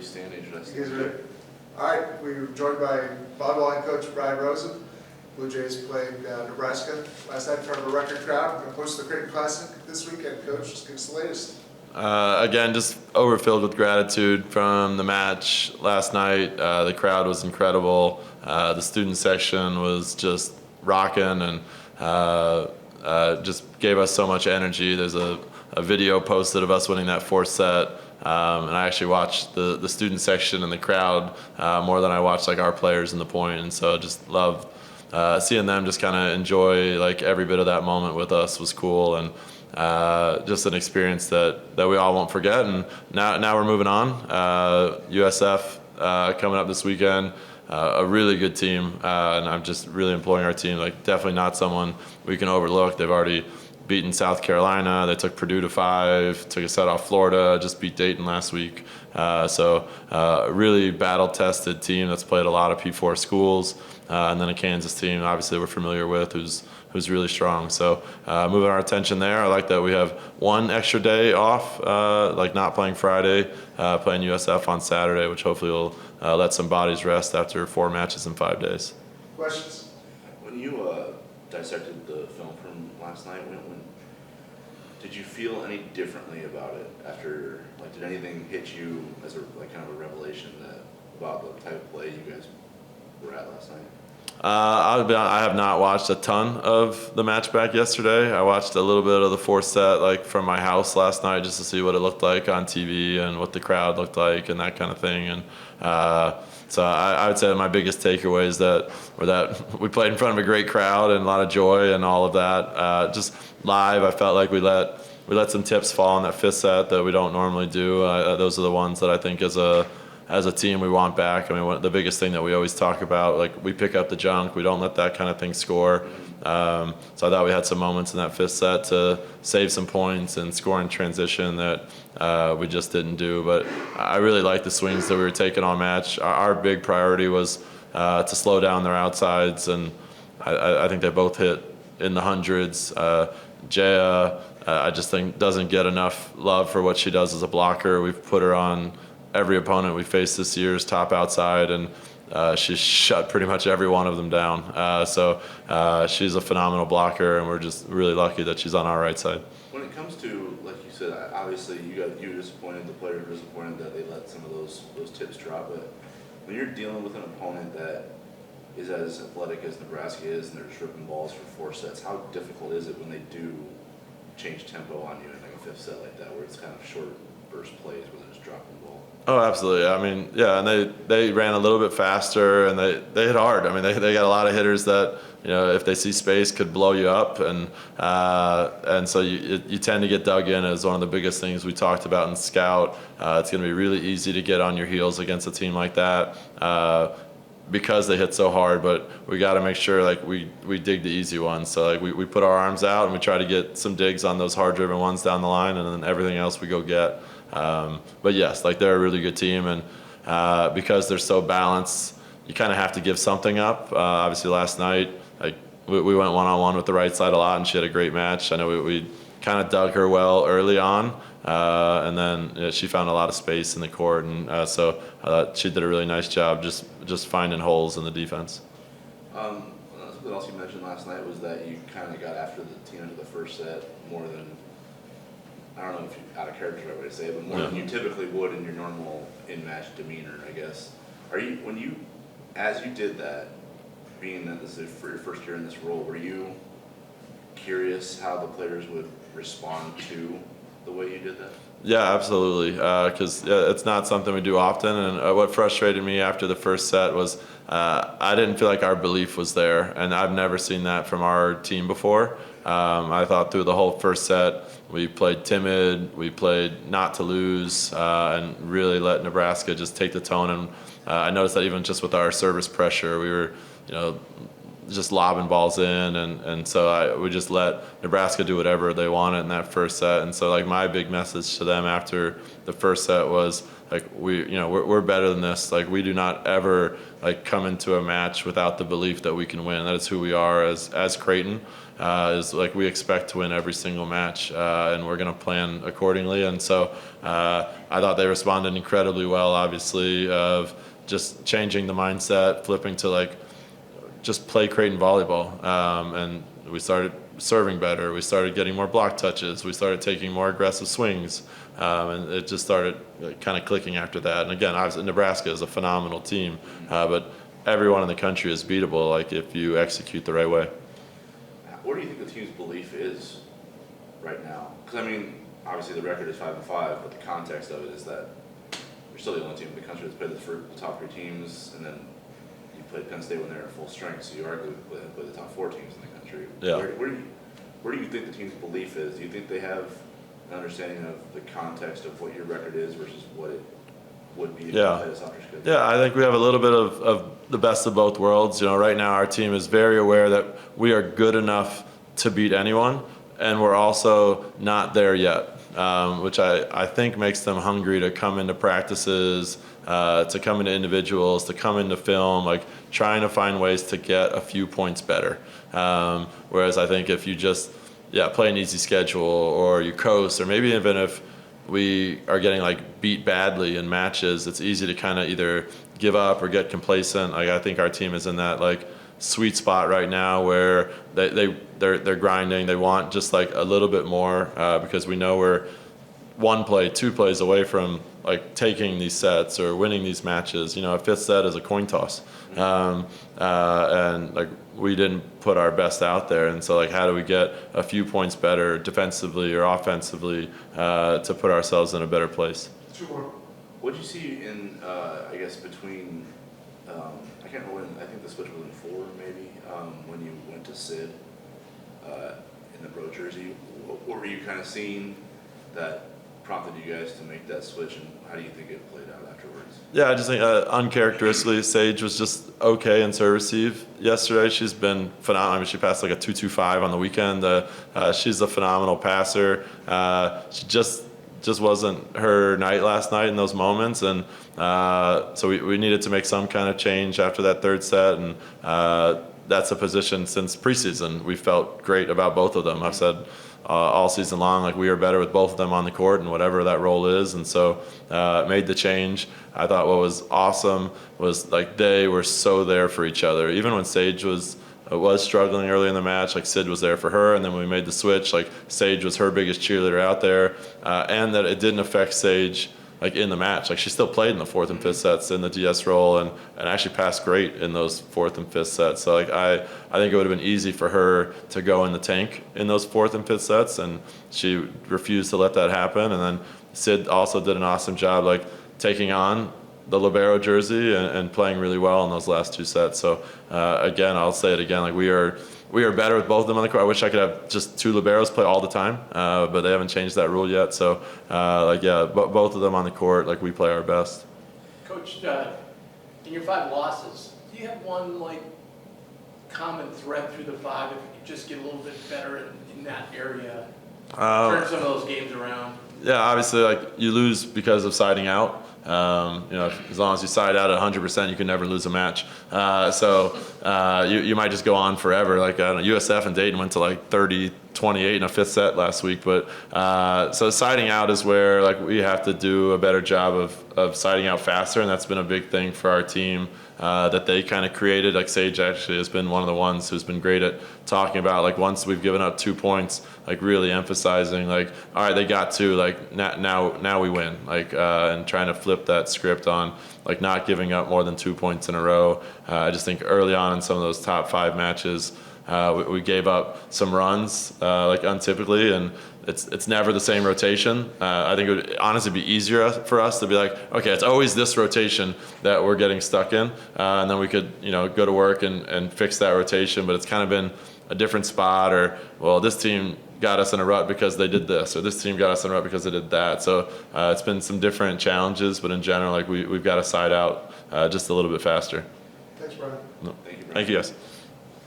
Please stand and introduce You guys ready? All right, we were joined by volleyball head coach Brian Rosen. Blue Jays played Nebraska last night in front of a record crowd. We're going to host the Creighton Classic this weekend. Coach, just give us the latest. Again, just overfilled with gratitude from the match last night. The crowd was incredible. The student section was just rocking and just gave us so much energy. There's a video posted of us winning that fourth set. And I actually watched the student section and the crowd more than I watched like our players in the point. And so just loved seeing them just kind of enjoy like every bit of that moment with us was cool. And just an experience that we all won't forget. And now we're moving on. USF coming up this weekend. A really good team, and I'm just really imploring our team, like definitely not someone we can overlook. They've already beaten South Carolina. They took Purdue to 5, took a set off Florida, just beat Dayton last week. So really battle-tested team that's played a lot of P4 schools, and then a Kansas team obviously we're familiar with who's really strong. So moving our attention there. I like that we have one extra day off, like not playing Friday, playing USF on Saturday, which hopefully will let some bodies rest after 4 matches in 5 days. Questions? When you dissected the film from last night, when did you feel any differently about it after? Like, did anything hit you as a like kind of a revelation about the type of play you guys were at last night? I have not watched a ton of the match back yesterday. I watched a little bit of the fourth set like from my house last night just to see what it looked like on TV and what the crowd looked like and that kind of thing. And so I would say my biggest takeaway is that we played in front of a great crowd and a lot of joy and all of that. Just live, I felt like we let some tips fall in that fifth set that we don't normally do. Those are the ones that I think as a team we want back. I mean, the biggest thing that we always talk about, like we pick up the junk, we don't let that kind of thing score. So I thought we had some moments in that fifth set to save some points and score in transition that we just didn't do. But I really like the swings that we were taking on match. Our big priority was to slow down their outsides, and I think they both hit in the hundreds. Jaya, I just think doesn't get enough love for what she does as a blocker. We've put her on every opponent we faced this year's top outside, and she's shut pretty much every one of them down. So she's a phenomenal blocker, and we're just really lucky that she's on our right side. When it comes to, like you said, obviously you were disappointed, the players were disappointed that they let some of those tips drop. But when you're dealing with an opponent that is as athletic as Nebraska is, and they're just ripping balls for 4 sets, how difficult is it when they do change tempo on you in like a fifth set like that, where it's kind of short burst plays where they're just dropping the ball? Oh, absolutely. I mean, yeah, and they ran a little bit faster, and they hit hard. I mean, they got a lot of hitters that, you know, if they see space, could blow you up, and so you tend to get dug in as one of the biggest things we talked about in scout. It's going to be really easy to get on your heels against a team like that because they hit so hard, but we got to make sure like we dig the easy ones. So like we put our arms out and we try to get some digs on those hard driven ones down the line, and then everything else we go get. But yes, like they're a really good team, and because they're so balanced, you kind of have to give something up. Obviously last night, like we went one-on-one with the right side a lot, and she had a great match. I know we kind of dug her well early on, and then she found a lot of space in the court, and so I thought she did a really nice job just finding holes in the defense. Something else you mentioned last night was that you kind of got after the team into the first set more than, I don't know if you, out of character is the right way to say it, but more than you typically would in your normal in-match demeanor, I guess. As you did that, being that this is for your first year in this role, were you curious how the players would respond to the way you did that? Yeah, absolutely, because it's not something we do often, and what frustrated me after the first set was I didn't feel like our belief was there, and I've never seen that from our team before. I thought through the whole first set, we played timid, we played not to lose, and really let Nebraska just take the tone. And I noticed that even just with our service pressure, we were, just lobbing balls in, and so we just let Nebraska do whatever they wanted in that first set. And so like my big message to them after the first set was like we're better than this. Like we do not ever like come into a match without the belief that we can win. That is who we are as Creighton. Is like we expect to win every single match, and we're going to plan accordingly. And so I thought they responded incredibly well, obviously, of just changing the mindset, flipping to like just play Creighton volleyball. And we started serving better. We started getting more block touches. We started taking more aggressive swings. And it just started kind of clicking after that. And again, obviously Nebraska is a phenomenal team, but everyone in the country is beatable like if you execute the right way. What do you think the team's belief is right now? Because I mean, obviously the record is 5-5, but the context of it is that you're still the only team in the country that's played the top 3 teams, and then you played Penn State when they're at full strength, so you arguably play the top 4 teams in the country. Yeah. Where do you think the team's belief is? Do you think they have an understanding of the context of what your record is versus what it would be if you played a soccer schedule? Yeah, I think we have a little bit of the best of both worlds. Right now our team is very aware that we are good enough to beat anyone, and we're also not there yet, which I think makes them hungry to come into practices, to come into individuals, to come into film, like trying to find ways to get a few points better. Whereas I think if you just play an easy schedule, or you coast, or maybe even if we are getting like beat badly in matches, it's easy to kind of either give up or get complacent. Like I think our team is in that like sweet spot right now where they're grinding. They want just like a little bit more, because we know we're 1 play, 2 plays away from like taking these sets or winning these matches. A 5th set is a coin toss, and like we didn't put our best out there. And so like how do we get a few points better defensively or offensively to put ourselves in a better place? What did you see in I guess between I can't remember when, I think the switch was in 4 maybe, when you went to Sid in the Bro jersey. What were you kind of seeing that prompted you guys to make that switch, and how do you think it played out afterwards? Yeah, I just think uncharacteristically, Sage was just okay in serve receive yesterday. She's been phenomenal. I mean, she passed like a 2.25 on the weekend. She's a phenomenal passer. She just wasn't her night last night in those moments, and so we needed to make some kind of change after that 3rd set, and that's a position since preseason we felt great about both of them. I've said all season long, like we are better with both of them on the court and whatever that role is, and so made the change. I thought what was awesome was like they were so there for each other. Even when Sage was struggling early in the match, like Sid was there for her, and then when we made the switch, like Sage was her biggest cheerleader out there, and that it didn't affect Sage like in the match. Like she still played in the 4th and 5th sets in the DS role, and actually passed great in those 4th and 5th sets. So like I think it would have been easy for her to go in the tank in those 4th and 5th sets, and she refused to let that happen. And then Sid also did an awesome job like taking on the libero jersey and playing really well in those last 2 sets. So again, I'll say it again, like we are better with both of them on the court. I wish I could have just 2 liberos play all the time, but they haven't changed that rule yet. So both of them on the court, like we play our best. Coach, in your 5 losses, do you have one like common thread through the 5 if you could just get a little bit better in that area, turn some of those games around? Yeah, obviously, like you lose because of siding out. As long as you side out at 100%, you can never lose a match. So you might just go on forever. Like I don't know, USF and Dayton went to like 30-28 in a 5th set last week. But so siding out is where like we have to do a better job of siding out faster, and that's been a big thing for our team. That they kind of created. Like Sage actually has been one of the ones who's been great at talking about like once we've given up 2 points, like really emphasizing like, all right, they got 2, like now we win, like and trying to flip that script on like not giving up more than 2 points in a row. I just think early on in some of those top 5 matches, we gave up some runs like untypically, and it's never the same rotation. I think it would honestly be easier for us to be like, okay, it's always this rotation that we're getting stuck in, and then we could go to work and fix that rotation. But it's kind of been a different spot, or well, this team got us in a rut because they did this, or this team got us in a rut because they did that. So it's been some different challenges, but in general, like we've got to side out just a little bit faster. Thanks, Brian. No. Thank you, guys.